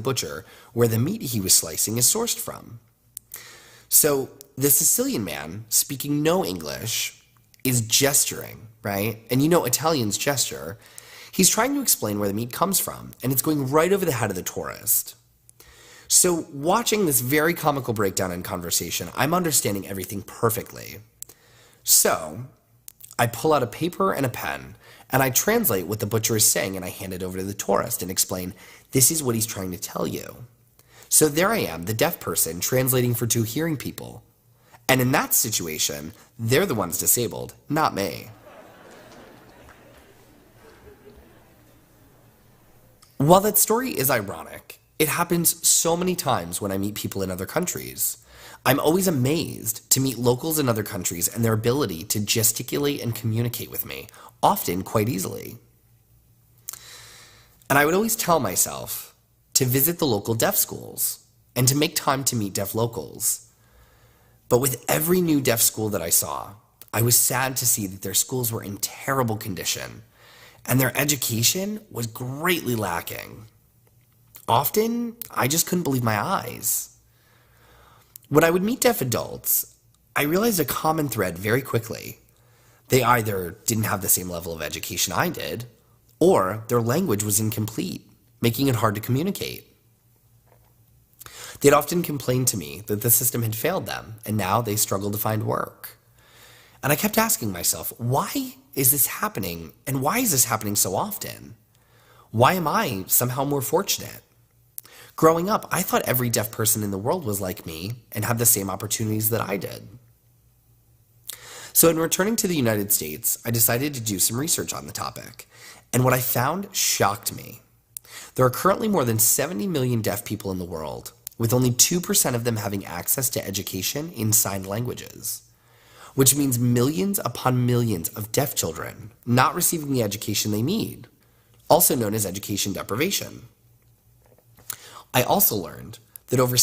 butcher where the meat he was slicing is sourced from. So the Sicilian man, speaking no English, is gesturing, right? And you know Italians gesture. He's trying to explain where the meat comes from, and it's going right over the head of the tourist. So watching this very comical breakdown in conversation, I'm understanding everything perfectly. So I pull out a paper and a pen, and I translate what the butcher is saying, and I hand it over to the tourist and explain, this is what he's trying to tell you. So there I am, the deaf person, translating for two hearing people. And in that situation, they're the ones disabled, not me. While that story is ironic, it happens so many times when I meet people in other countries. I'm always amazed to meet locals in other countries and their ability to gesticulate and communicate with me, often quite easily. And I would always tell myself to visit the local deaf schools and to make time to meet deaf locals. But with every new deaf school that I saw, I was sad to see that their schools were in terrible condition and their education was greatly lacking. Often, I just couldn't believe my eyes. When I would meet deaf adults, I realized a common thread very quickly. They either didn't have the same level of education I did, or their language was incomplete, making it hard to communicate. They'd often complain to me that the system had failed them, and now they struggled to find work. And I kept asking myself, why is this happening, and why is this happening so often? Why am I somehow more fortunate? Growing up, I thought every deaf person in the world was like me and had the same opportunities that I did. So in returning to the United States, I decided to do some research on the topic, and what I found shocked me. There are currently more than 70 million deaf people in the world, with only 2% of them having access to education in signed languages, which means millions upon millions of deaf children not receiving the education they need, also known as education deprivation. I also learned that over